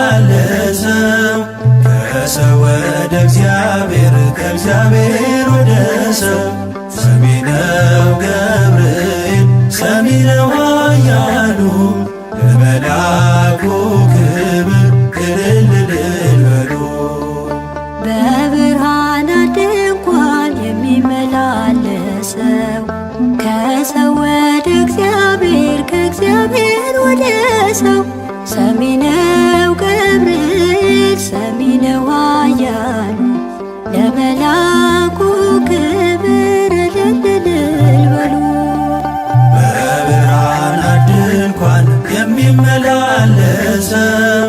የሚመላለሰው ከሰው ወደ እግዚአብሔር ከእግዚአብሔር ወደ ሰው ሰሚ ነው ገብርኤል ሰሚ ነው ኃያሉ ለመልአኩ ክብር እልል እልል በሉ። በብርሃናት ድንኳን የሚመላለሰው ከሰው ወደ እግዚአብሔር ከእግዚአብሔር ወደ ሰው ሰሚ ነው ገብርኤል ሰሚ ነው ኃያሉ ለመልአኩ ክብር እልል እልል በሉ። በብርሃናት ድንኳን የሚመላለሰው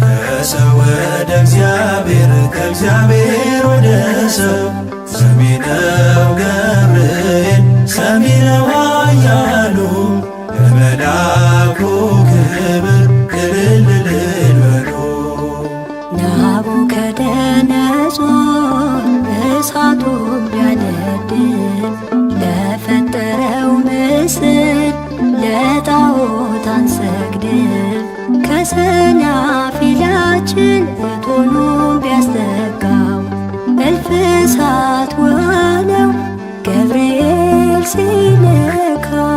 ከሰው ወደ እግዚአብሔር ከእግዚአብሔር ወደ ሰው ሰሚ ነው ገብርኤል ሰሚ ነው ኃያሉ ለመልአኩ ክብር እልል እልል በሉ። ናቡከደነፆር እሳቱን ቢያነድድ ለፈጠረው ምስል ለጣዖት አንሰግድም ከሰናፊላችን እቶኑን ቢያስጠጋው እልፍ እሳት ሆነው ገብርኤል ሲነካው።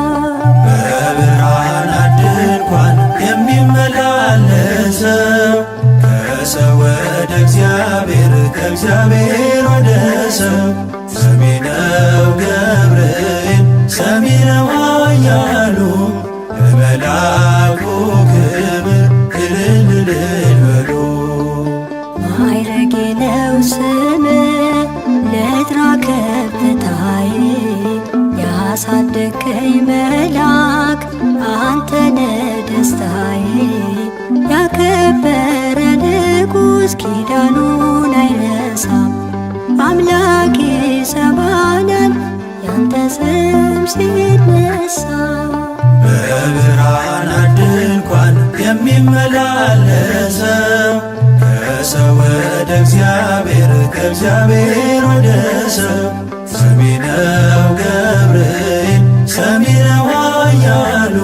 በብርሃናት ድንኳን የሚመላለሰው ከሰው ወደ እግዚአብሔር ከእግዚአብሔር ወደ ሰው ሰሚ ነው ገብርኤል ሰሚ ነው ኃያሉ ለመልአኩ ክብር እልል እልል በሉ። ማዕረጌ ነው ስምህ ልጥራ ከፍታዬ ያሳደግከኝ መልአክ አንተነህ ደስታዬ ያከበረ ንጉሥ ኪዳኑን አይረሳም አምላኬ ሰባናን ያንተ ስም ሲነሳ። በብርሃናት ድንኳን የሚመላለሰው ከሰው ወደ እግዚአብሔር ከእግዚአብሔር ወደ ሰው ሰሚ ነው ገብርኤል ሰሚ ነው ኃያሉ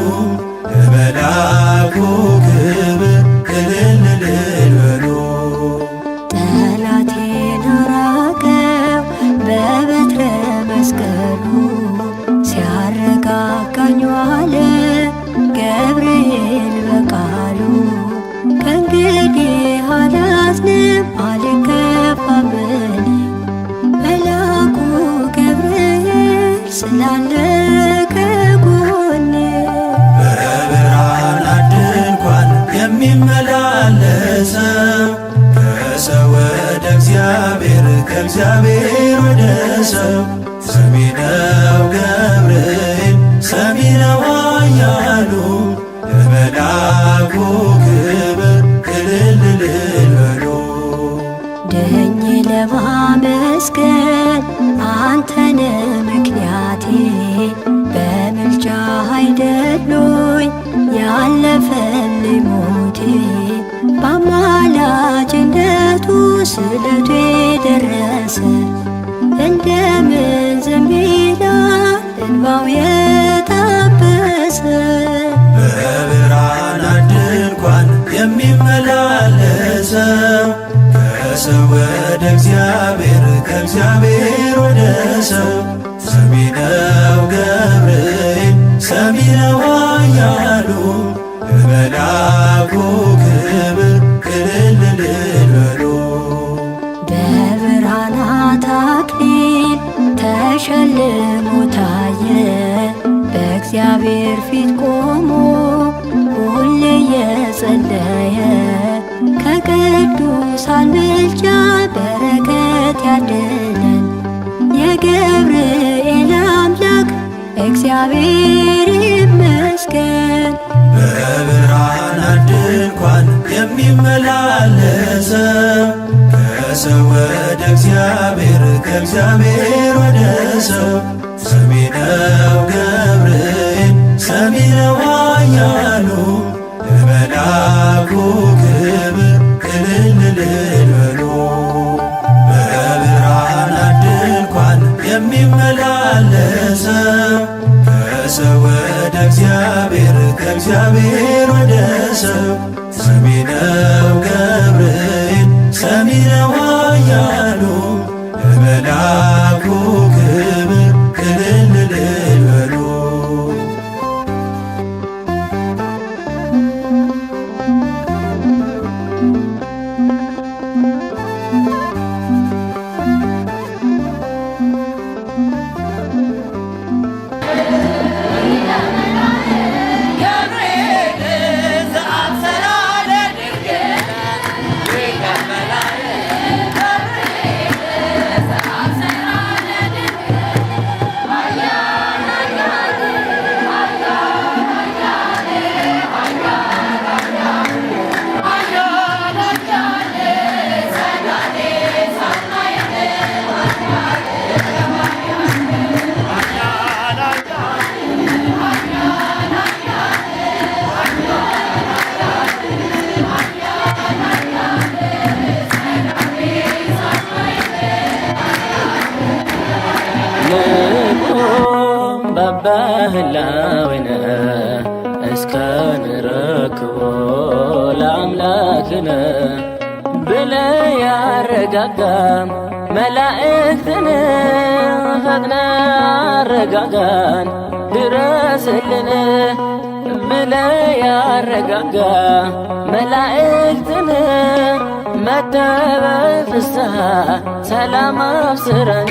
ለመልአኩ ክብር እልል እልል በሉ። ጠላቴን አራቀው በበትረ መስቀሉ ሲያረጋጋኝ ዋለ ገብርኤል በቃሉ ከእንግዲህ አላዝንም አልከፋም እኔ መልአኩ ገብርኤል ስላለ ከጎኔ። በብርሃናት ድንኳን የሚመላለሰው ከሰው ወደ እግዚአብሔር ከእግዚአብሔር ወደ ሰው ሰሚ ነው ገብርኤል ሰሚ ነው ኃያሉ ለመልአኩ ክብር እልል እልል በሉ። ደኝ ለማመስገን አንተነህ ምክንያቴ በምልጃ አይደሎኝ ያለፈልኝ ሞቴ በአማላጅነቱ ስለቱ የደረሰ እንደምን ዝም ይላል እንባው የታበሰ። በብርሃናት ድንኳን የሚመላለሰው ከሰው ወደ እግዚአብሔር ከእግዚአብሔር ወደ ሰው ሰሚ ነው ገብርኤል ሰሚ ነው ኃያሉ ለመልአኩ ክብር እልል እልል በሉ። በብርሃናት አክሊል ተሸልሞ ታየ በእግዚአብሔር በእግዚአብሔር ፊት ቆሞ ሁሌ የጸለየ ከቅዱሳን ምልጃ በረከት ያድለን። የገብርኤል አምላክ እግዚአብሔር ይመስገን። በብርሃናት ድንኳን የሚመላለሰው ከሰው ወደ እግዚአብሔር ከእግዚአብሔር ወደ ሰው ሰሚ ነው ገብርኤል ሰሚ ነው ኃያሉ ለመልአኩ ክብር እልል እልል በሉ። በብርሃናት ድንኳን የሚመላለሰው ከሰው ወደ እግዚአብሔር ከእግዚአብሔር ወደ ሰው ሰሚ ነው ገብርኤል ሰሚ ነው ኃያሉ ለመልአኩ ክብር እልል እልል በሉ። በህላዌነ እስከ ንረክቦ ለአምላክነ ብለ ያረጋጋም መላእክትን ፈጥነ አረጋጋን ድረስልን ብለ ያረጋጋ መላእክትን መተበ ፍስሐ ሰላም አብስረን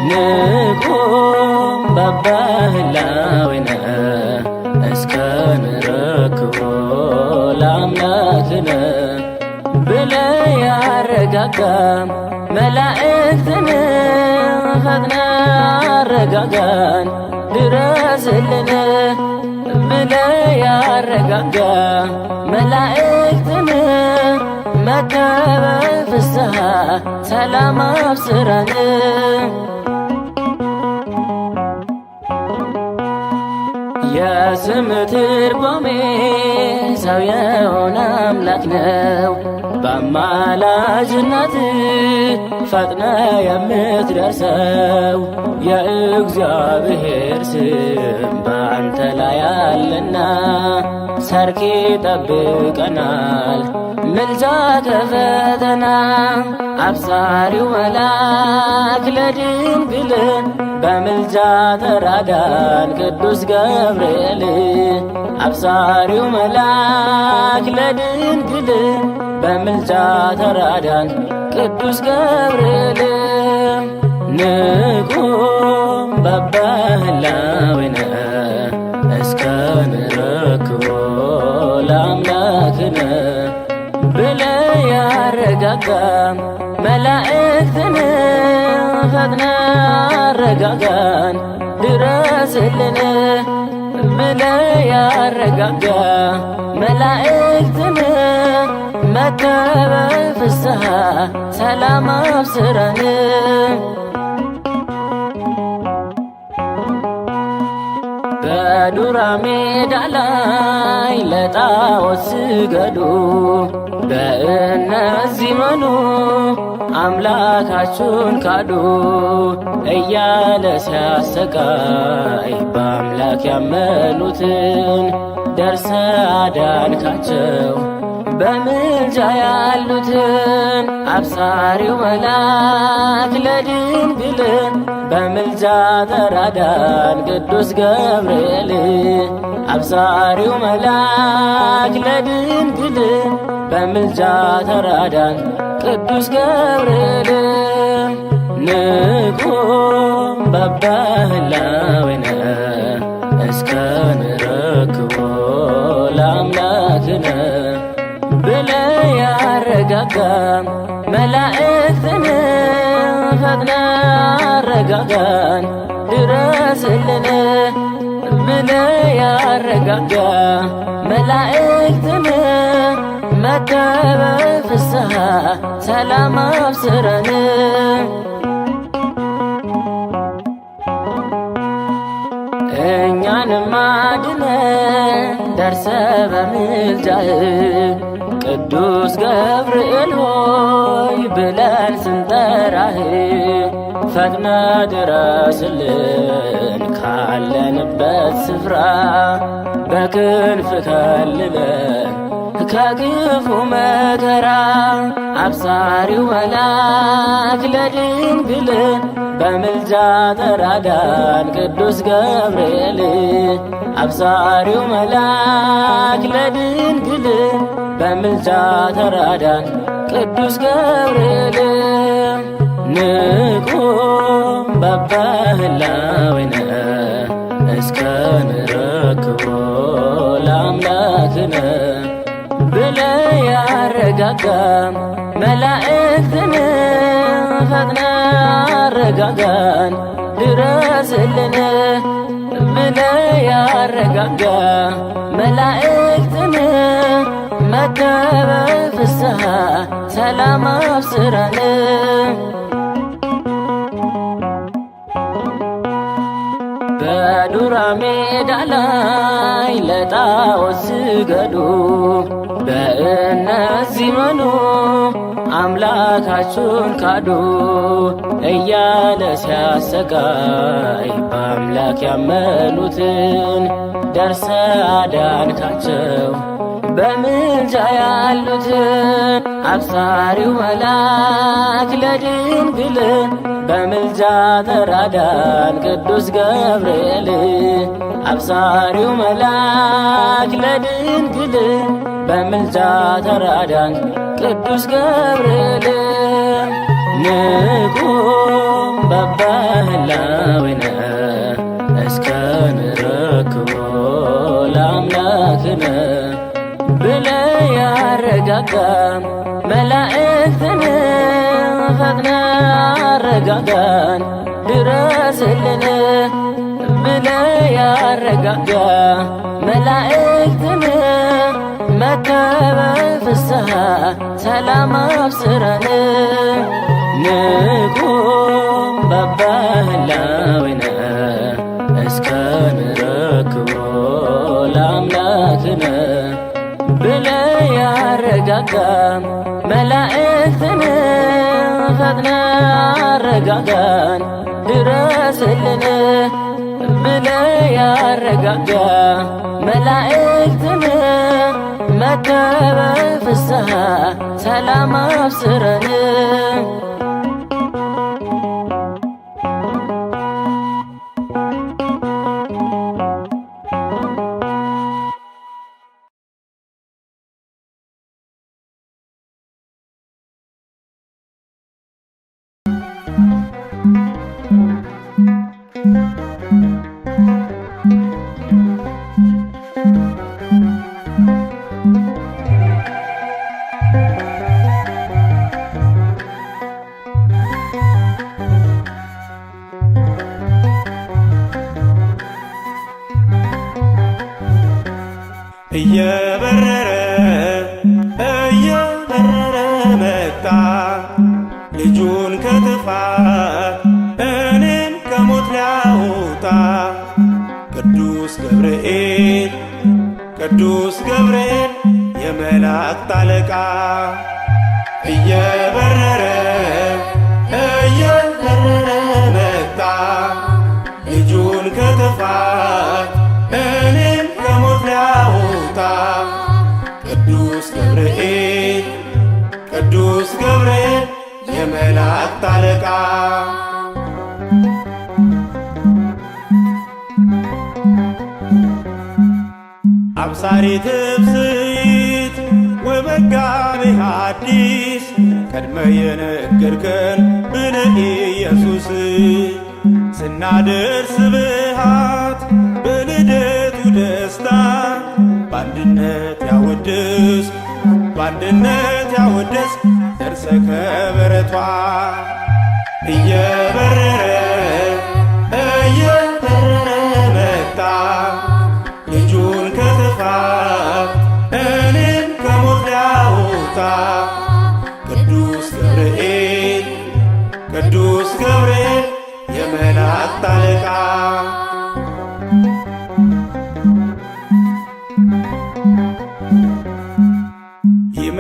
ንቁም በበህላዌነ እስከ ንረክቦ ለአምላክነ ብለ ያረጋጋም መላእክትን ፈጥነ አረጋጋን ድረስልን ብለ ያረጋጋ መላእክትን መተበ ፍስሐ ሰላም አብስረን የስም ትርጓሜ ሰው የሆነ አምላክ ነው። በአማላጅነት ፈጥነ የምትደርሰው የእግዚአብሔር ስም በአንተ ላይ አለና ሰርክ ይጠብቀናል ምልጃ ከፈተና። አብሳሪው መልአክ ለድንግል በምልጃ ተራዳን ቅዱስ ገብርኤል። አብሳሪው መልአክ ለድንግል በምልጃ ተራዳን ቅዱስ ገብርኤል። ንቁም በበህላዌነ እስከ ንረክቦ ለአምላክነ ብለ ያረጋጋም መላእክትን ፈጥነ አረጋጋን ድረስልን ብለ ያረጋጋ መላእክትን መተበ ፍስሐ ሰላም አብስረን። በዱራ ሜዳ ላይ ለጣዖት ስገዱ በእነዚህ መኑ አምላካችሁን ካዱ እያለ ሲያሰቃይ በአምላክ ያመኑትን ደርሰ አዳንካቸው በምልጃ ያሉትን። አብሳሪው መልአክ ለድንግል በምልጃ ተራዳን ቅዱስ ገብርኤል። አብሳሪው መልአክ ለድንግል በምልጃ ተራዳን ቅዱስ ገብርኤል። ንቁም በበህላዌነ እስከ እስከንረክቦ ለአምላክነ ብለ ያረጋጋ መላእክትን ፈጥነ አረጋጋን ድረስልን ብለ ያረጋጋ መላእክትን መተበ ፍስሐ ሰላም አብስረን እኛንም አድነን ደርሰ በምልጃህ ቅዱስ ገብርኤል ሆይ ብለን ስንጠራህ ፈጥነ ድረስልን ካለንበት ስፍራ በክንፍ ከልለን ከክፉ መከራ አብሳሪው መልአክ ለድንግል በምልጃ ተራዳን ቅዱስ ገብርኤል አብሳሪው መልአክ ለድንግል በምልጃ ተራዳን ቅዱስ ገብርኤል ንቁም በበህላዌነ እስከንረክቦ ለአምላክነ ብለ ያረጋጋ መላእክትን ፈጥነ አረጋጋን ድረስልን ብለ ያረጋጋ መላእክትን መተበ ፍስሐ ሰላም አብስረን በዱራ ሜዳ ላይ ለጣዖት ስገዱ በእነዚህ መኑ አምላካችሁን ካዱ እያለ ሲያሰቃይ በአምላክ ያመኑትን ደርሰ አዳንካቸው በምልጃ ያሉትን አብሳሪው መልአክ ለድንግል በምልጃ ተራዳን ቅዱስ ገብርኤል አብሳሪው መልአክ ለድንግል በምልጃ ተራዳን ቅዱስ ገብርኤል ንቁም በበህላዌነ እስከንረክቦ ለአምላክነ ብለ ያረጋጋ መላእክትን ፈጥነ አረጋጋን ድረስልን ብለ ያረጋጋ መላእክትን መተበ ፍስሐ ሰላም አብስረን ንቁም በበህላዌነ እስከንረክቦ ለአምላክነ ብለ ያረጋጋ መላእክትን ፈጥነ አረጋጋን ድረስልን ብለ ያረጋጋ መላእክትን መተበ ፍስሐ ሰላም አብስረን እየበረረ መጣ ልጁን ከጥፋት እኔን ከሞት ሊያወጣ ቅዱስ ገብርኤል የመላእክት አለቃ እየበረረ መጣ ልጁን ከጥፋት እኔን ከሞት ሊያወጣ ቅዱስ ገብርኤል የመላእክት አለቃ አብሳሪ ትፍስሕት ወመጋቤ ሐዲስ ቀድመ የነገርከን ብለህ ኢየሱስ ስናደርስ ስብሐት በልደት ደስታ በአንድነት ያወድስ በአንድነት ያወድስ ደርሰ ከበረቷ እየበረረ መጣ ልጁን ከጥፋት እኔን ከሞት ሊያወጣ ቅዱስ ገብርኤል ቅዱስ ገብርኤል የመላእክት አለቃ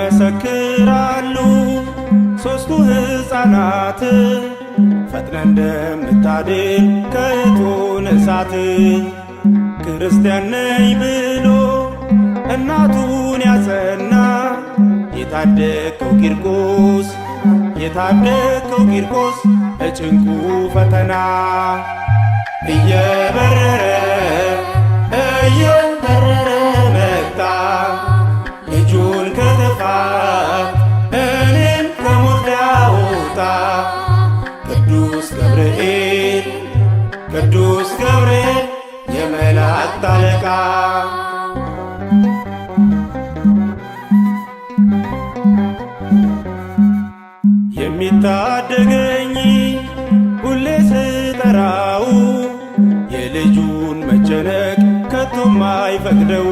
ይመሰክራሉ ሦስቱ ሕፃናት ፈጥነ እንደምታድን ከእቶነ እሳት ክርስቲያን ነኝ ብሎ እናቱን ያጸና የታደገው ቂርቆስ የታደገው ቂርቆስ በጭንቁ ፈተና እየበረረ መጣ ልጁን ከጥፋት እኔን ከሞት ሊያወጣ ቅዱስ ገብርኤል ቅዱስ ገብርኤል የመላእክት አለቃ የሚታደገኝ ሁሌ ስጠራው የልጁን መጨነቅ ከቶም አይፈቅደው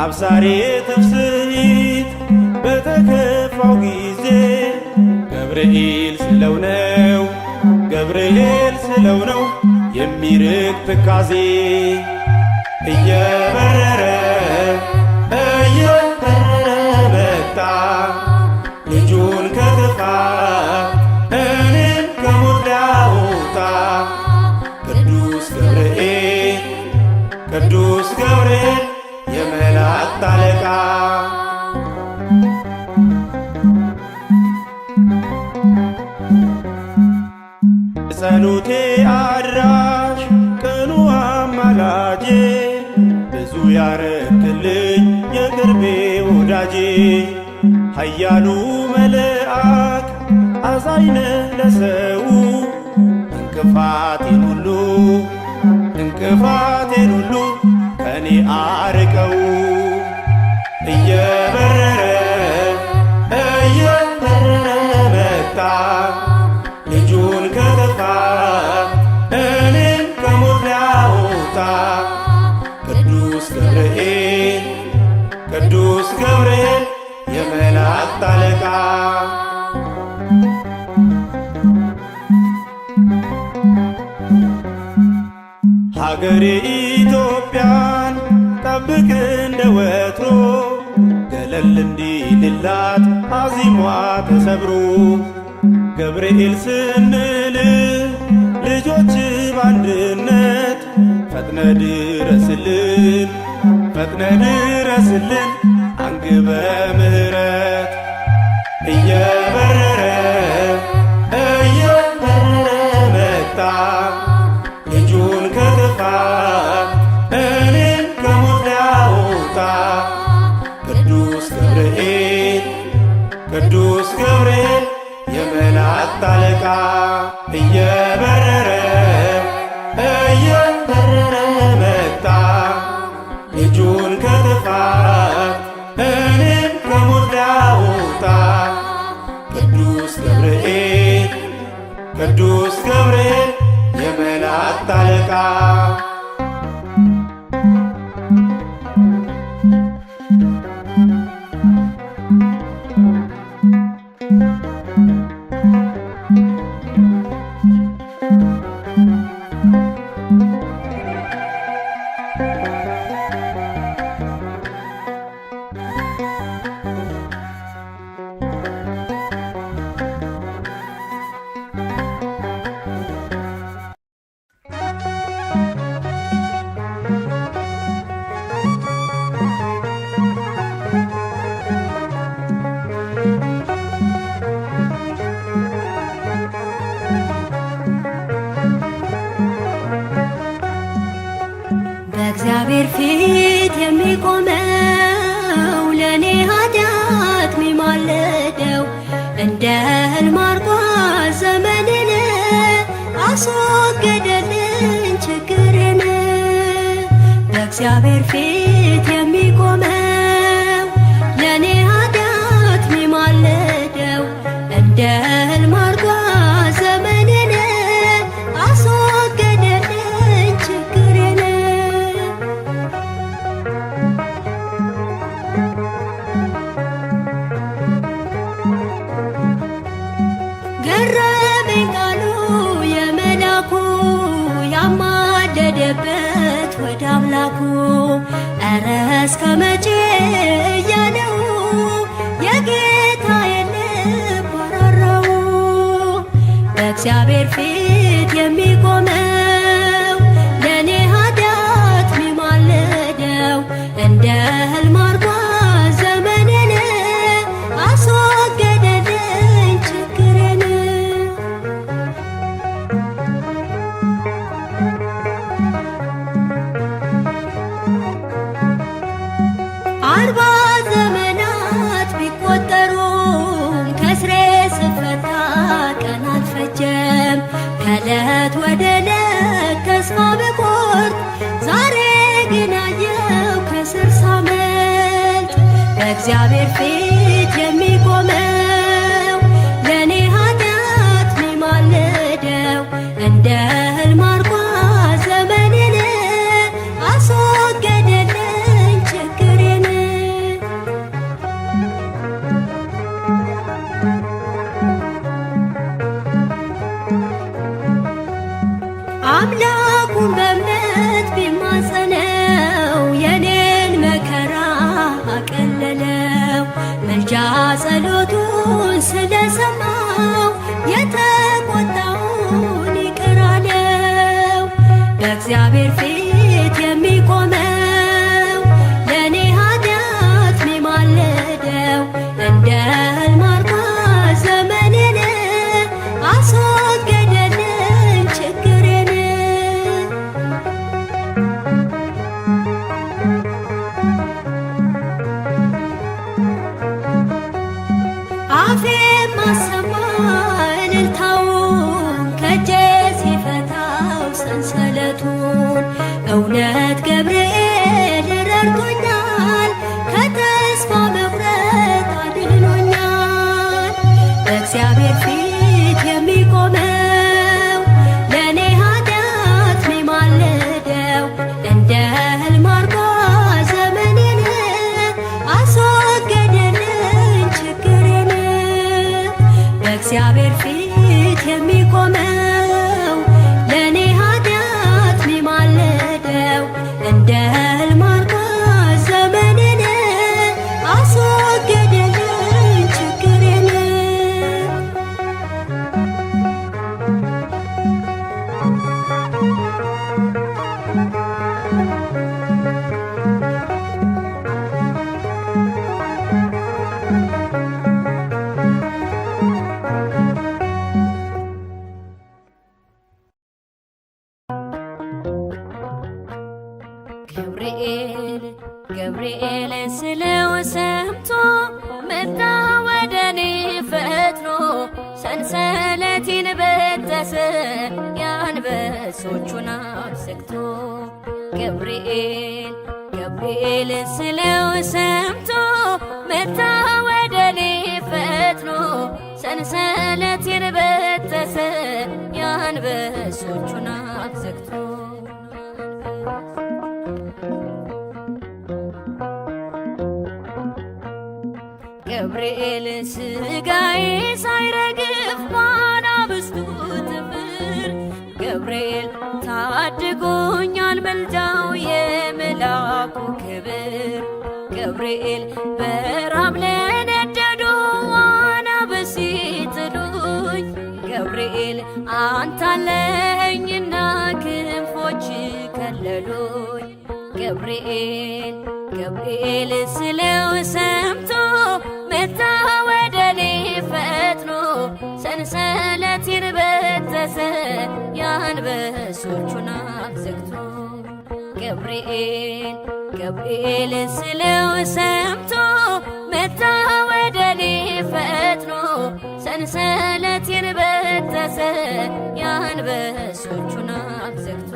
አብሳሬ ትፍስሕት በተከፋው ጊዜ ገብርኤል ስለው ነው ገብርኤል ስለው ነው የሚርቅ ትካዜ እየበረረ መጣ ልጁን ከጥፋት እኔን ከሞት ሊያወጣ ቅዱስ ገብርኤል ቅዱስ ገብርኤል የመላእክት አለቃ ጸሎቴ አድራሽ ቅኑ አማላጄ ብዙ ያረክልኝ የቅርቤ ወዳጄ ኃያሉ መልአክ አዛኝነ ለሰው እንቅፋቴን ሁሉ ከኔ አርቀው እየበረረ መጣ ልጁን ከጥፋት እኔን ከሞት ሊያወጣ ቅዱስ ገብርኤል ቅዱስ ገብርኤል የመላእክት አለቃ ሀገሬ ኢትዮጵያን ጠብቅ እንደ ወትሮ ገለል እንዲልላት አዚሟ ተሰብሮ ገብርኤል ስንል ልጆች በአንድነት ፈጥነ ድረስልን አንግበ ምሕረት እየበረረ መጣ ልጁን ከጥፋት እኔን ከሞት ሊያወጣ ቅዱስ ገብርኤል ቅዱስ ገብርኤል የመላእክት አለቃ እየበረረ መጣ ልጁን ከጥፋት እኔን ከሞት ሊያወጣ ቅዱስ ገብርኤል ቅዱስ ገብርኤል የመላእክት አለቃ በእግዚአብሔር ፊት የሚቆመው ለእኔ ኃጢአት ሚማለደው እንደ ሕልም አርጓ ዘመኔን አስወገደልኝ ችግሬን። በእግዚአብሔር ፊት የሚቆመው ለኔ ኃጢአት ሚማልደው እንደ ሕልም አርጓ ዘመኔን አስወገደልኝ ችግሬን። ገረመኝ ቃሉ የመላኩ ያማለደበት ወደ አምላኩ እረ እስከ መቼ እያለው የጌታዬን ልብ አራራው። በእግዚአብሔር ፊት የሚቆመው ለኔ ኃጢአት ሚማልደው እንደ ሕልም አርጓ ዘመኔን አስወገደልኝ ችግሬን። አርባ ዘመናት ቢቆጠሩም ከስሬ ስፈታ ቀን አልፈጀም። ከዕለት ወደ ዕለት ተስፋ ብቆርጥ ዛሬ ግን አየው ከስር ሳመልጥ። በእግዚአብሔር ፊት የሚቆመው ለኔ ኃጢአት ሚማልደው እንደ ሕልም አርጓ ዘመኔን አስወገደልኝ ችግሬን። አምላኩን በእምነት ቢማጸነው የኔን መከራ አቀለለው። ምልጃ ጸሎቱን ስለሰማው የተቆጣውን ይቅር አለው። በእግዚአብሔር ፊት የሚቆመው ለኔ ኃጢአት ሚማልደው እንደ ሕልም አርጓ ዘመኔን አስወገደልኝ ችግሬን። አፌ ማሰማ እልልታውን ከእጄ ሲፈታው ሰንሰለቱን እውነት ገብርኤል ረድቶኛል ከተስፋ መቁረጥ አድኖኛል። በእግዚአብሔር ፊት የሚቆመው ለኔ ኃጢአት ሚማልደው እንደ ሕልም አርጓ ዘመኔን አስወገደልኝ ችግሬን። በእግዚአብሔር ፊት የሚቆመው ለኔ ኃጢአት ሚማልደው እንደ ሕልም አርጓ ዘመኔን አስወገደልኝ ችግሬን። ገብርኤል ገብርኤል ስለው ሰምቶ መጣ ወደኔ ፈጥኖ ሰንሰለቴን በጠሰ የአንበሶቹን አፍ ዘግቶ። ገብርኤል ገብርኤል ስለው ሰምቶ መጣ ወደኔ ፈጥኖ ሰንሰለቴን በጠሰ የአንበሶቹን አፍ ዘግቶ። ገብርኤል ስጋዬ ሳይረግፍ ባናብስቱ ጥፍር ገብርኤል ታድጎኛል መልጃው የመላኩ ክብር። ገብርኤል በራብ ለነደዱ አናብስት ሲጥሉኝ ገብርኤል አንተ አለኸኝና ክንፎች ከለሉኝ። ገብርኤል ገብርኤል ስለው ሰምቶ መጣ ወደኔ ፈጥኖ ሰንሰለቴን በጠሰ የአንበሶቹን አፍ ዘግቶ። ገብርኤል ገብርኤል ስለው ሰምቶ መጣ ወደኔ ፈጥኖ ሰንሰለቴን በጠሰ የአንበሶቹን አፍ ዘግቶ።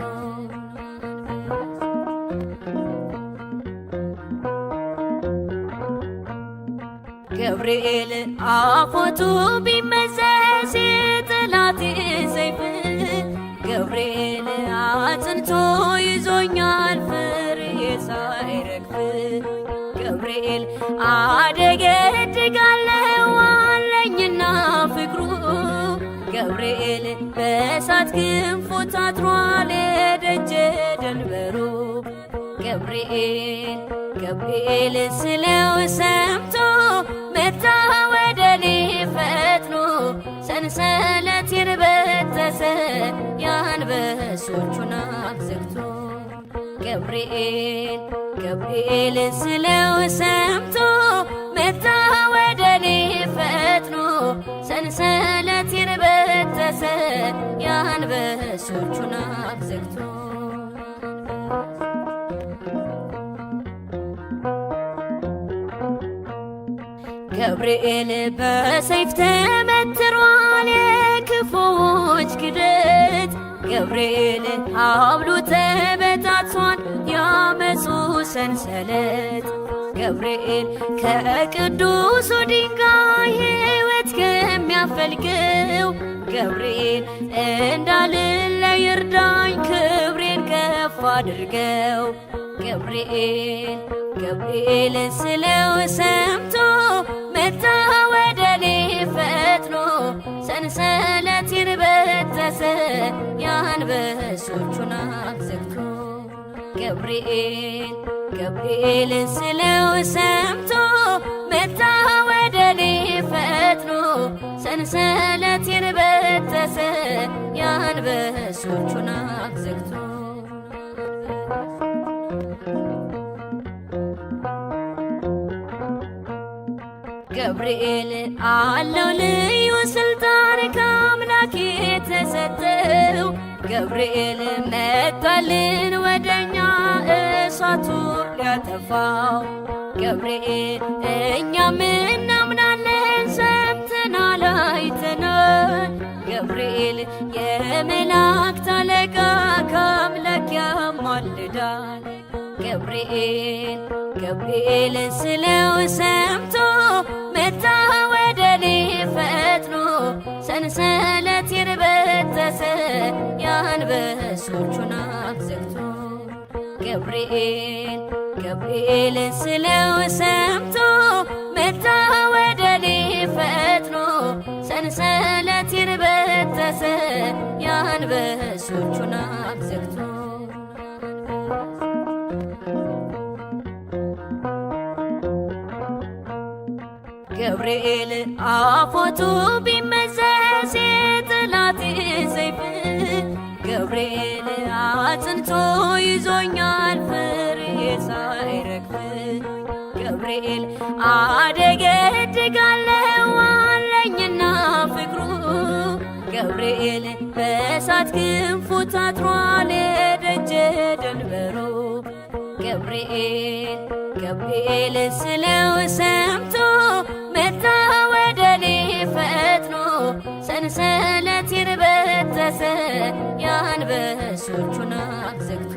ገብርኤል አፎቱ ቢመዘዝ የጠላቴ ሰይፍ ገብርኤል አጽንቶ ይዞኛል ፍሬ ሳይረግፍ ገብርኤል አደገድጋለው አለኝና ፍቅሩ ገብርኤል በእሳት ክንፉ ታጥሯል የደጀ ደንበሩ ገብርኤል ስለው ሰምቶ መጣ ወደኔ ፈጥኖ ሰንሰለቴን በጠሰ የአንበሶቹን አፍ ዘግቶ ገብርኤል ስለው ሰምቶ መጣ ወደኔ ፈጥኖ ሰንሰለቴን በጠሰ የአንበሶቹን አፍ ዘግቶ ገብርኤል በሰይፍ ተመትሯል የክፉዎች ክደት ገብርኤል ሀብሉ ተበጣጥሷል ያመፁ ሰንሰለት ገብርኤል ከቅዱሱ ድንጋይ ሕይወት ከሚያፈልቀው ገብርኤል እንዳልለይ እርዳኝ ክብሬን ከፍ አድርገው ገብርኤል ስለው ሰምቶ መጣ ወደኔ ፈጥኖ ሰንሰለቴን በጠሰ የአንበሶቹን አፍ ዘግቶ ገብርኤል ስለው ሰምቶ መጣ ወደኔ ፈጥኖ ሰንሰለቴን በጠሰ የአንበሶቹን አፍ ዘግቶ ገብርኤል አለው ልዩ ስልጣን ከአምላክ የተሰጠው ገብርኤል መጣልን ወደኛ እሳቱ ሊያጠፋው ገብርኤል እኛም እናምናለን ሰምተናል አይተናል ገብርኤል የመላእክት አለቃ ከአምላክ ያማልዳል ገብርኤል ስለው ሰምቶ መጣ ወደኔ ፈጥኖ ሰንሰለቴን በጠሰ የአንበሶቹን አፍ ዘግቶ ገብርኤል ስለው ሰምቶ መጣ ወደኔ ፈጥኖ ሰንሰለቴን በጠሰ የአንበሶቹን አፍ ዘግቶ ገብርኤል አፎቱ ቢመዘዝ የጠላቴ ሰይፍ ገብርኤል አጽንቶ ይዞኛል ፍሬ ሳይረግፍ ገብርኤል አደገድጋለው አለኝና ፍቅሩ ገብርኤል በእሳት ክንፉ ታጥሯል የደጀ ደንበሩ ገብርኤል ስለው ሰምቶ መጣ ወደኔ ፈጥኖ ሰንሰለቴን በጠሰ የአንበሶቹን አፍ ዘግቶ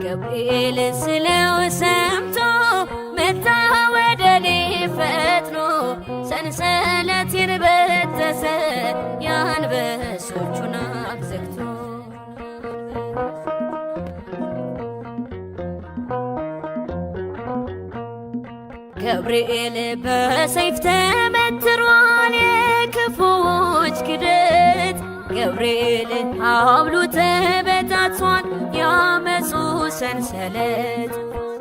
ገብርኤል ስለው ሰምቶ መጣ ወደኔ ፈጥኖ ሰንሰለቴን በጠሰ የአንበሶቹን አፍ ዘግቶ ገብርኤል በሰይፍ ተመትሯል የክፉዎች ክደት ገብርኤል ሀብሉ ተበጣጥሷል ያመፁ ሰንሰለት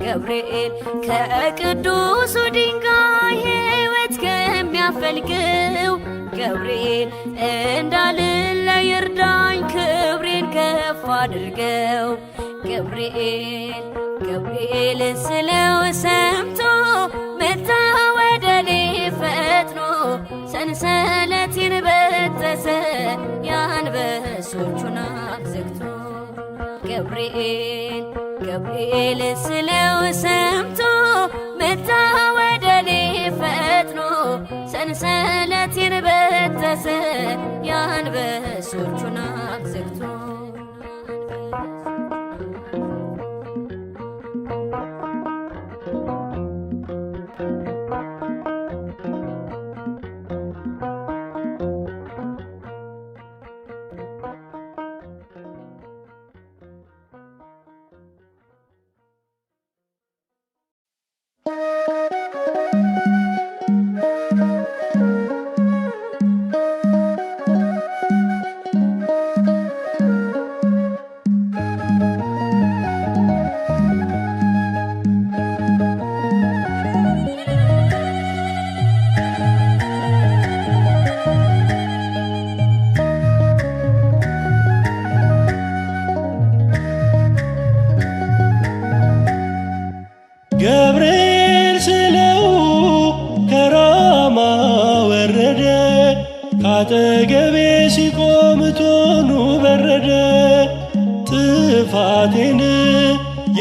ገብርኤል ከቅዱሱ ድንጋይ ሕይወት ከሚያፈልቀው ገብርኤል እንዳልለይ እርዳኝ ክብሬን ከፍ አድርገው ገብርኤል ስለው ሰምቶ መጣ ወደኔ ፈጥኖ ሰንሰለቴን በጠሰ የአንበሶቹን አፍ ዘግቶ ገብርኤል ስለው ሰምቶ መጣ ወደኔ ፈጥኖ ሰንሰለቴን በጠሰ የአንበሶቹን አፍ ዘግቶ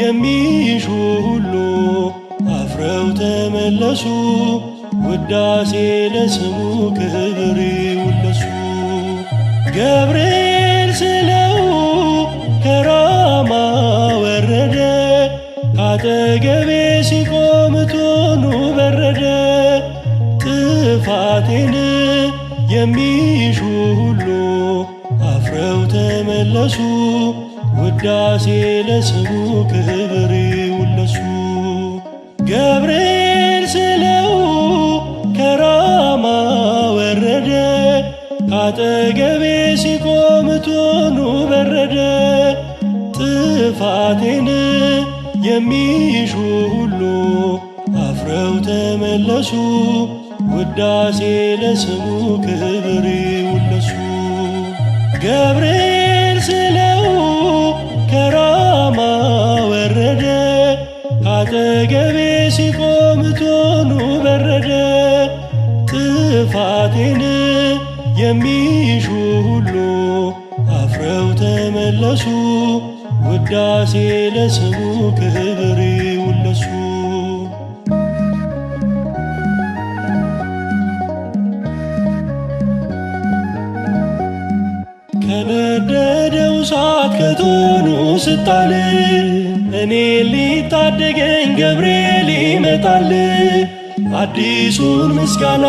የሚሹ ሁሉ አፍረው ተመለሱ። ውዳሴ ለስሙ ክብር ይሁን ለሱ። ገብርኤል ስለው ከራማ ወረደ፣ ካጠገቤ ሲቆም እቶኑ በረደ። ጥፋቴን የሚሹ ሁሉ አፍረው ተመለሱ። ውዳሴ ለስሙ ክብር ይሁን ለሱ። ገብርኤል ስለው ከራማ ወረደ፣ ካጠገቤ ሲቆም እቶኑ በረደ። ጥፋቴን የሚሹ ሁሉ አፍረው ተመለሱ። ውዳሴ ለስሙ ክብር ይሁን ለሱ። ገብርኤል ስለው ከራማ ወረደ፣ ካጠገቤ ሲቆም እቶኑ በረደ። ጥፋቴን የሚሹ ሁሉ አፍረው ተመለሱ። ውዳሴ ለስሙ ክብር ይሁን ለሱ። ከነደደው እሳት ከቶኑ ስጣል፣ እኔ ሊታደገኝ ገብርኤል ይመጣል። አዲሱን ምስጋና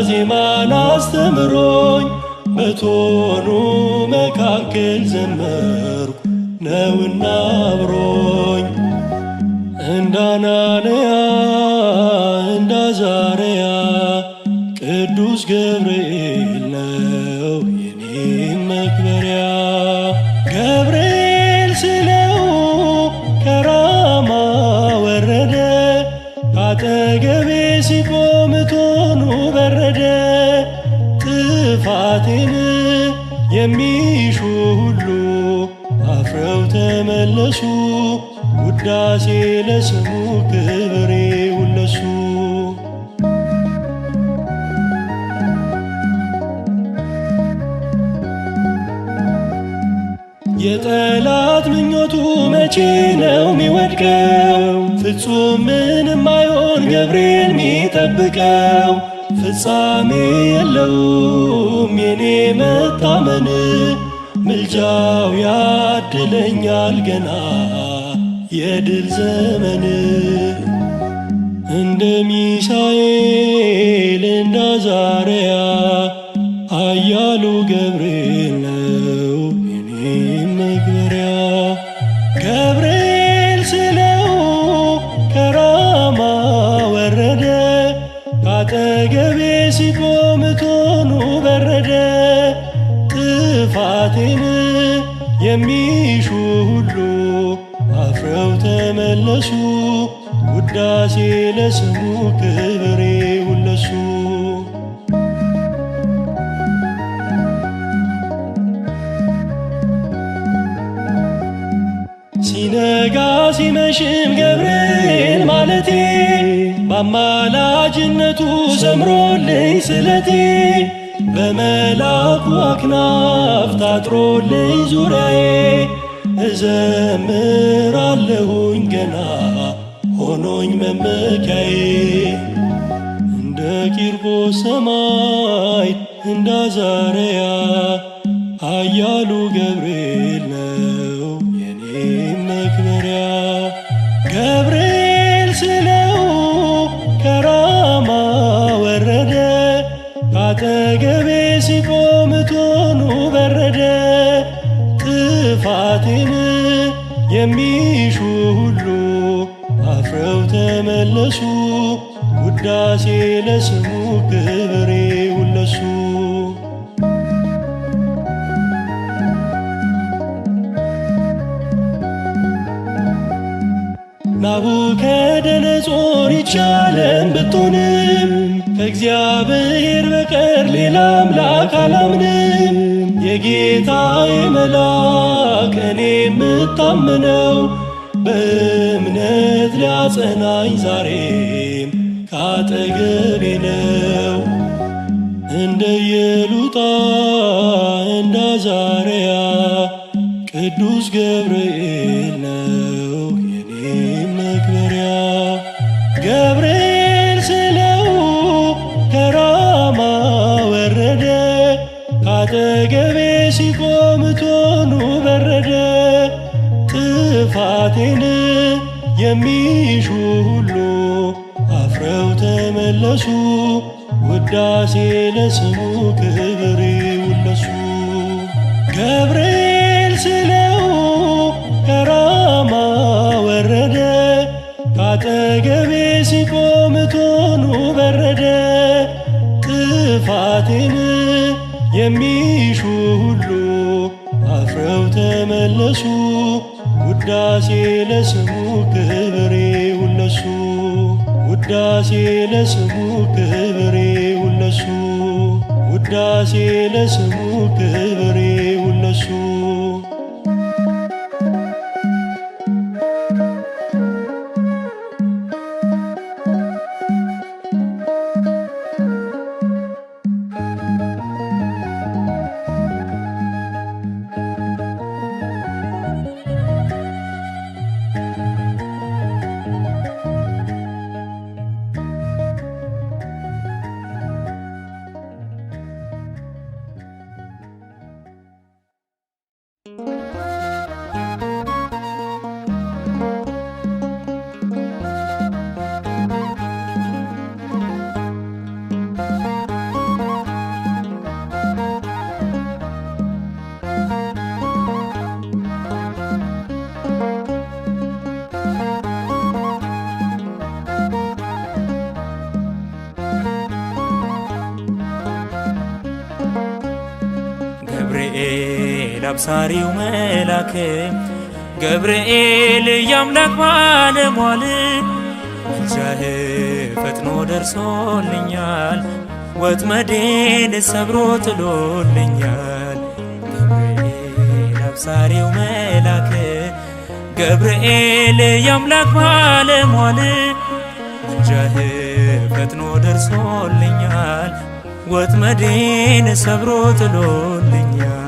ዜማን አስተምሮኝ፣ በቶኑ መካከል ዘመርኩ ነውና አብሮኝ። እንዳናንያ እንዳዛርያ ቅዱስ ገብርኤል ነው የኔም መክበሪያ። ገብርኤል ስለው ከራማ ወረደ፣ ካጠገቤ ሲቆም እቶኑ በረደ። ጥፋቴን የሚሹ ሁሉ አፍረው ተመለሱ። ውዳሴ ለስሙ ክብር ይሁን ለሱ። የጠላት ምኞቱ መቼ ነው ሚወድቀው? ፍጹም ምንም አይሆን ገብርኤል ሚጠብቀው። ፍጻሜ የለውም የኔ መታመን፣ ምልጃው ያድለኛል ገና የድል ዘመን። እንደ ሚሳኤል እንደ አዛርያ ኃያሉ ገብርኤል ነው የኔም መክበሪያ። ገብርኤል ስለው ከራማ ወረደ፣ ካጠገቤ ሲቆም እቶኑ በረደ። ጥፋቴን የሚሹ ሁሉ አፍረው ተመለሱ። ውዳሴ ለስሙ ክብር ይሁን ለሱ። ሲነጋ ሲመሽም ገብርኤል ማለቴ፣ በአማላጅነቱ ሰምሮልኝ ስለቴ። በመላኩ አክናፍ ታጥሮልኝ ዙሪያዬ፣ እዘምራለሁኝ ገና ሆኖኝ መመኪያዬ። እንደ ቂርቆስ ሰማዕት እንደ አዛርያ ኃያሉ ገብርኤል ነው የኔም መክበሪያ። ገብርኤል ስለው ከራማ ወረደ፣ ካጠገቤ ሲቆም እቶኑ በረደ። ጥፋቴን የሚሹ ሁሉ አፍረው ተመለሱ። ውዳሴ ለስሙ ክብር ይሁን ለሱ። ናቡከደነጾር ይቻለን ብትሆንም፣ ከእግዚአብሔር በቀር ሌላ አምላክ አላምንም። የጌታዬ መልአክ እኔ የምታምነው፣ በእምነት ሊያጸናኝ ዛሬም ካጠገቤ ነው። እንደ ኢየሉጣ እንደ አዛርያ ቅዱስ ገብርኤል ነው ጥፋቴን የሚሹ ሁሉ አፍረው ተመለሱ። ውዳሴ ለስሙ ክብር ይሁን ለሱ። ገብርኤል ስለው ከራማ ወረደ፣ ካጠገቤ ሲቆም እቶኑ በረደ። ጥፋቴን የሚሹ ሁሉ አፍረው ተመለሱ። ውዳሴ ለስሙ ክብር ይሁን ለሱ። ውዳሴ ለስሙ ክብር ይሁን ለሱ። ውዳሴ ለስሙ ክብር ይሁን ለሱ። ገብርኤል አብሳሪው መልአክ ገብርኤል የአምላክ ባለሟል ምልጃህ ፈጥኖ ደርሶልኛል ወጥመዴን ሰብሮ ጥሎልኛል። ገብርኤል አብሳሪው መልአክ ገብርኤል የአምላክ ባለሟል ምልጃህ ፈጥኖ ደርሶልኛል ወጥመዴን ሰብሮ ጥሎልኛል።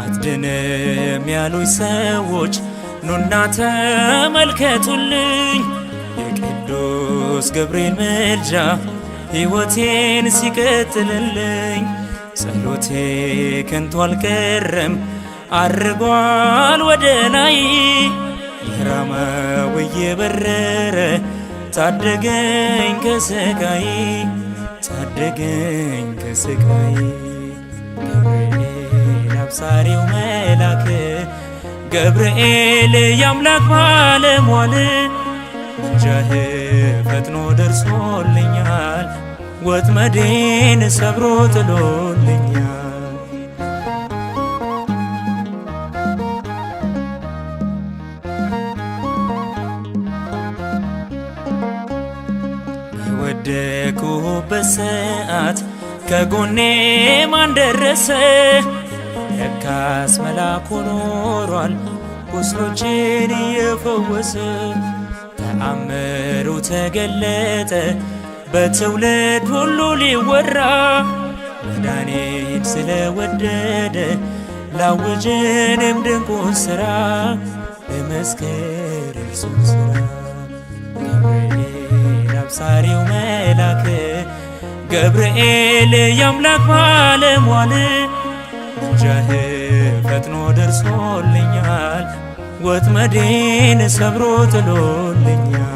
አትድንም ያሉኝ ሰዎች ኑና ተመልከቱልኝ። የቅዱስ ገብርኤል ምልጃ ሕይወቴን ሲቀጥልልኝ ጸሎቴ ከንቱ አልቀረም አርጓል ወደ ላይ። የራማው እየበረረ ታደገኝ ከስቃይ ታደገኝ ከስቃይ። ገብርኤል አብሳሪው መልአክ ገብርኤል የአምላክ ባለሟል ምልጃህ ፈጥኖ ደርሶልኛል ወጥመዴን ሰብሮ ጥሎልኛል። በወደኩበት ሰዓት ከጎኔ ማን ደረሰ? ለካስ መልአኩ ኖሯል ቁስሎቼን እየፈወሰ። ተአምሩ ተገለጠ በትውልድ ሁሉ ሊወራ መዳኔን ስለወደደ ላውጅ እኔም ድንቁን ሥራ ልመስክር የእርሱን ሥራ። ገብርኤል አብሳሪው መልአክ ገብርኤል የአምላክ ባለሟል ምልጃህ ፈጥኖ ደርሶልኛል ወጥመዴን ሰብሮ ጥሎልኛል።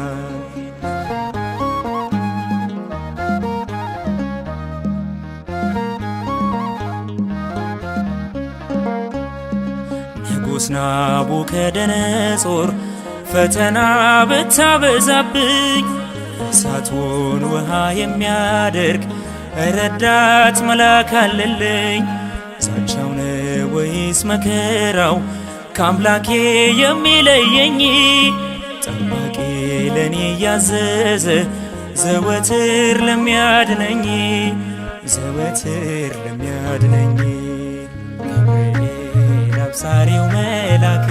ንጉሥ ናቡከደነጾር ፈተና ብታበዛብኝ እሳቱን ውሃ የሚያደርግ ረዳት መልአክ አለልኝ። ዛቻው ነው ወይስ መከራው ከአምላኬ የሚለየኝ? ጠባቂ ለኔ ያዘዘ ዘወትር ለሚያድነኝ ዘወትር ለሚያድነኝ። ገብርኤል አብሳሪው መልአክ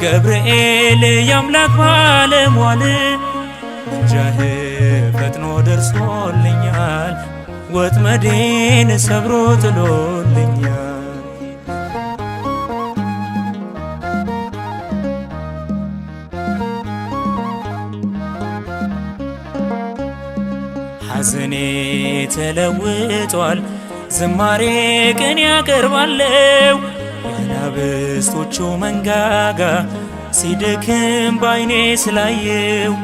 ገብርኤል የአምላክ ባለሟል ምልጃህ ፈጥኖ ደርሶልኛል ወጥመዴን ሰብሮ ጥሎልኛል። ሐዘኔ ተለውጧል። ዝማሬ ቅኔ ያቀርባለው የአናብስቶቹ መንጋጋ ሲደክም ባይኔ ስላየው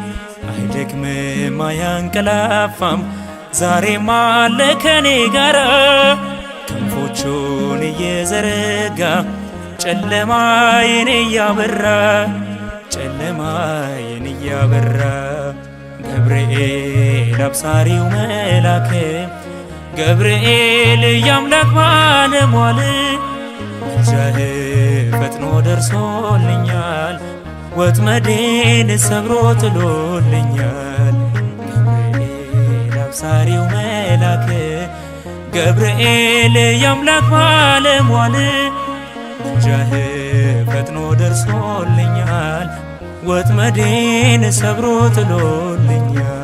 አይደክምም አያንቀላፋም ዛሬም አለ ከኔ ጋራ ክንፎቹን እየዘረጋ ጨለማዬን እያበራ ጨለማዬን እያበራ ገብርኤል አብሳሪው መልአክ ገብርኤል የአምላክ ባለሟል ምልጃህ ፈጥኖ ደርሶልኛል ወጥመዴን ሰብሮ ጥሎልኛል ገብርኤል አብሳሪው መልአክ ገብርኤል የአምላክ ባለሟል ምልጃህ ፈጥኖ ደርሶልኛል ወጥመዴን ሰብሮ ጥሎልኛል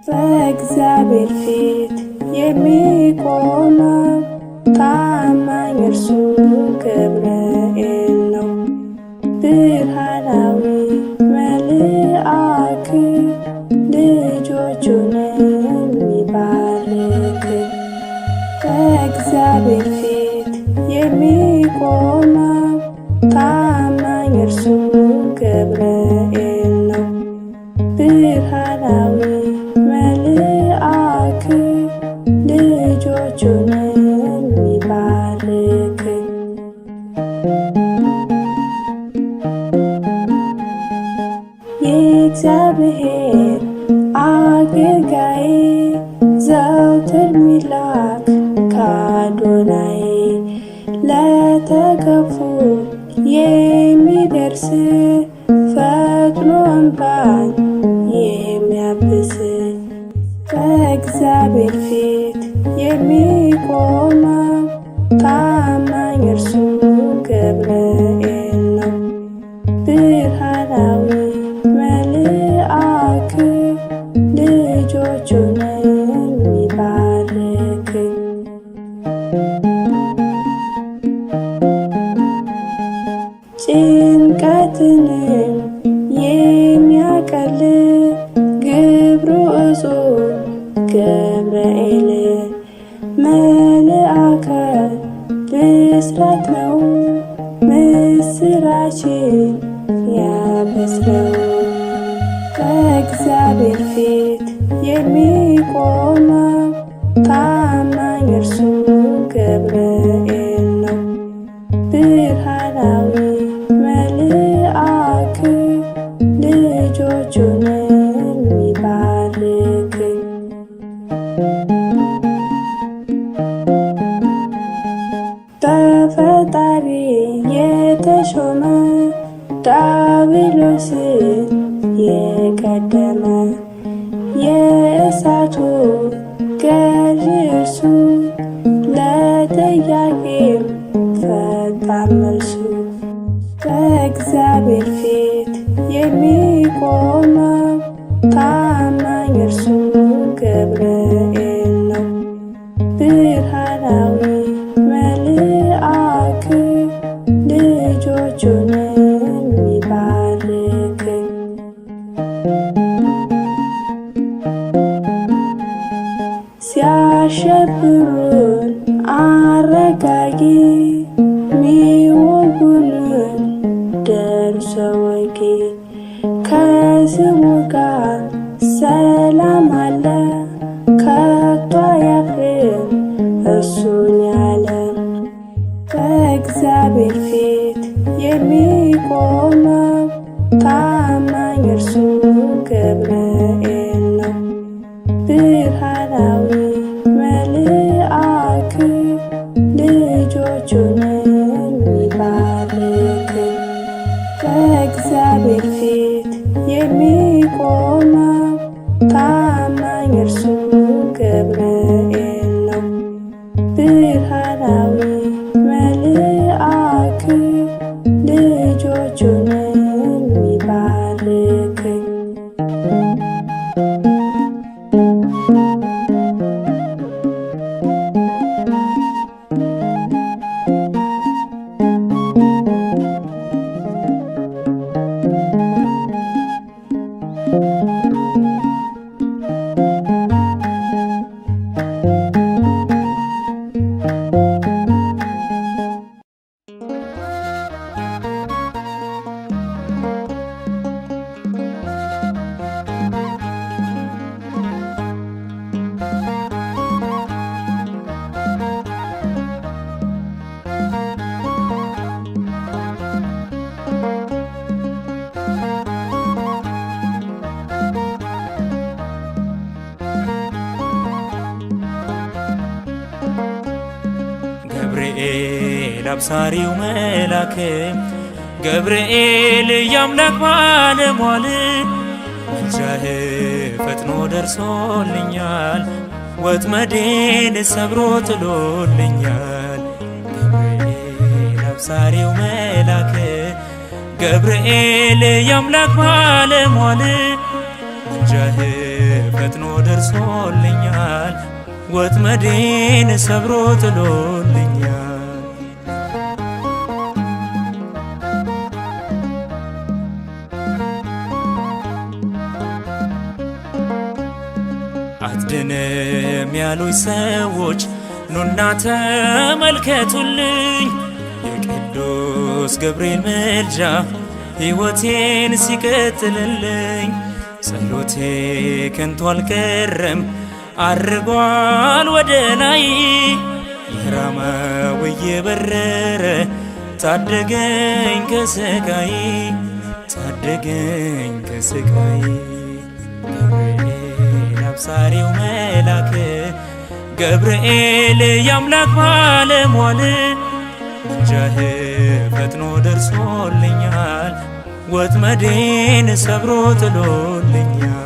በእግዚአብሔር ፊት የሚቆመው ታማኝ እርሱ ገብርኤል ነው። ብርሃናዊ መልአክ ልጆቹን የሚባርክ በእግዚአብሔር ፊት የሚቆመው ታማኝ እርሱ ገብርኤል ነው። ብርሃናዊ መልአክ ልጆቹን የሚባርክ የእግዚአብሔር አገልጋይ ዘወትር ሚላክ ከአዶናይ ለተገፉ የሚደርስ ፈጥኖ እንባን የሚያብስ በእግዚአብሔር ፊት የሚቆመው ታማኝ እርሱ ገብርኤል ነው። ብርሃናዊ መልአክ ልጆቹን የሚባርክ ጭንቀትንም የሚያቀል ግብሩ እጹብ ገብርኤል መልአከ ብስራት ነው ምስራችን ያበስረው በእግዚአብሔር ፊት የሚቆመው ታማኝ እርሱ ገብርኤል ነው። ብርሃናዊ መልአክ ልጆቹን የሚባርክ በፈጣሪ የተሾመ ዲያብሎስን የቀደመ የእሳቱ ገዥ እርሱ ለጥያቄም ፈጣን መልሱ በእግዚአብሔር ፊት የሚቆመው ታማኝ እርሱ ገብርኤል ነው። ብርሃናዊ መልአክ ልጆቹን የሚባርክ ሲያሸብሩን አረጋጊ ሚወጉንን ደርሶ ወጊ ከስሙ ጋር ሰላም አለ ፊት የሚቆመው ታማኝ እርሱ ገብርኤል ነው። ብርሃናዊ መልአክ ልጆቹን የሚባርክ በእግዚአብሔር ፊት የሚቆመው ታማኝ እርሱ ገብርኤል ነው። ብርሃናዊ መልአክ ልጆቹን የሚባርክ ገብርኤል አብሳሪው መልአክ ገብርኤል የአምላክ ባለሟል ምልጃህ ፈጥኖ ደርሶልኛል ወጥመዴን ሰብሮ ጥሎልኛል። ገብርኤል አብሳሪው መልአክ ገብርኤል የአምላክ ባለሟል ምልጃህ ፈጥኖ ደርሶልኛል ወጥመዴን ሰብሮ ጥሎልኛል። አትድንም ያሉኝ ሰዎች ኑና ተመልከቱልኝ የቅዱስ ገብርኤል ምልጃ ሕይወቴን ሲቀጥልልኝ ጸሎቴ ከንቱ አልቀረም አርጓል ወደ ላይ የራማው እየበረረ ታደገኝ ከስቃይ ታደገኝ ከስቃይ። ገብርኤል አብሳሪው መልአክ ገብርኤል የአምላክ ባለሟል ምልጃህ ፈጥኖ ደርሶልኛል ወጥመዴን ሰብሮ ጥሎልኛል።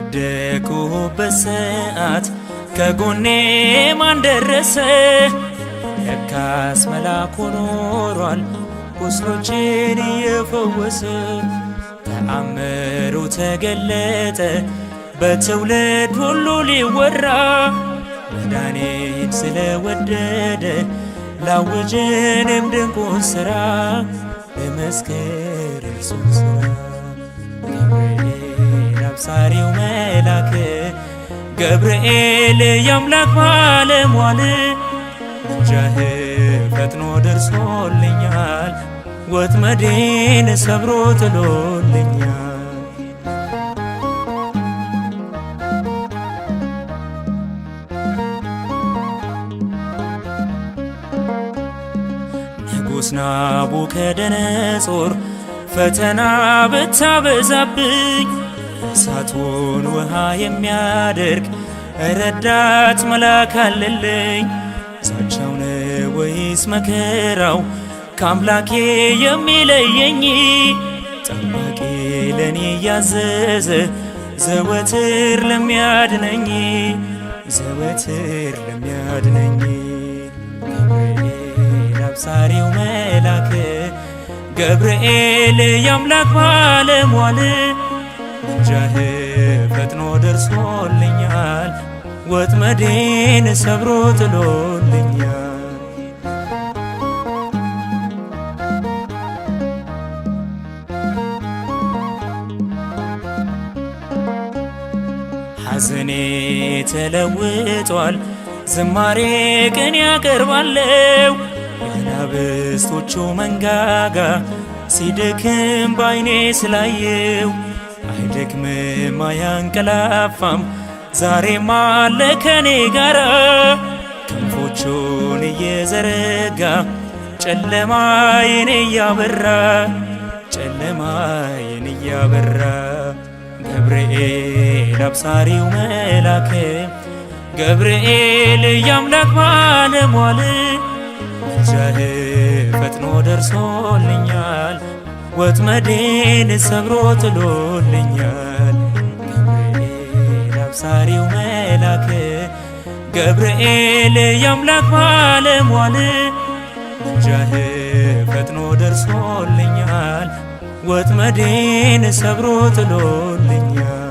በወደቅሁበት ሰዓት ከጎኔ ማን ደረሰ? ለካስ መልአኩ ኖሯል ቁስሎቼን እየፈወሰ። ተአምሩ ተገለጠ በትውልድ ሁሉ ሊወራ መዳኔን ስለወደደ ላውጅ እኔም ድንቁን ሥራ ለመስከር እርሱን ሥራ። ገብርኤል አብሳሪው መልአክ ገብርኤል የአምላክ ባለሟል ምልጃህ ፈጥኖ ደርሶልኛል ወጥመዴን ሰብሮ ጥሎልኛል። ንጉሥ ናቡከደነጾር ፈተና ብታበዛብኝ እሳቱን ውሃ የሚያደርግ ረዳት መልአክ አለልኝ። ዛቻው ነው ወይስ መከራው ከአምላኬ የሚለየኝ? ጠባቂ ለኔ ያዘዘ ዘወትር ለሚያድነኝ ዘወትር ለሚያድነኝ። ገብርኤል አብሳሪው መልአክ ገብርኤል የአምላክ ባለሟል ምልጃህ ፈጥኖ ደርሶልኛል ወጥመዴን ሰብሮ ጥሎልኛል። ሐዘኔ ተለውጧል ዝማሬ ቅኔ ያቀርባለው የአናብስቶቹ መንጋጋ ሲደክም ባይኔ ስላየው አይደክምም አያንቀላፋም ዛሬም አለ ከኔ ጋራ ክንፎቹን እየዘረጋ ጨለማዬን እያበራ ጨለማዬን እያበራ ገብርኤል አብሳሪው መልአክ ገብርኤል የአምላክ ባለሟል ምልጃህ ፈጥኖ ደርሶልኛል ወጥመዴን ሰብሮ ጥሎልኛል ገብርኤል አብሳሪው መልአክ ገብርኤል የአምላክ ባለሟል ምልጃህ ፈጥኖ ደርሶልኛል ወጥመዴን ሰብሮ ጥሎልኛል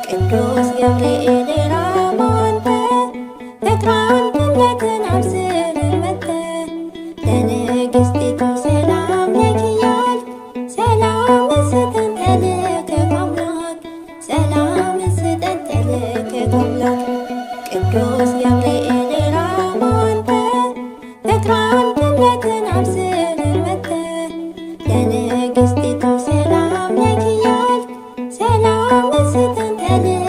ቅዱስ ገብርኤል ራማ አንተ ተክራንነትን አብስረን መጥተህ ለንግሥቲቱ ሰላም ለኪ እያልክ ሰላም ስጠን ተልከህ ከአምላክ ሰላም ስጠን ተልከህ ከአምላክ ቅዱስ ገብርኤል ራማ አንተ ተክራንነትን አብስረን መጥተህ ለንግሥቲቱ ሰላም ለኪ እያልክ ሰላም ስጠን ተልከህ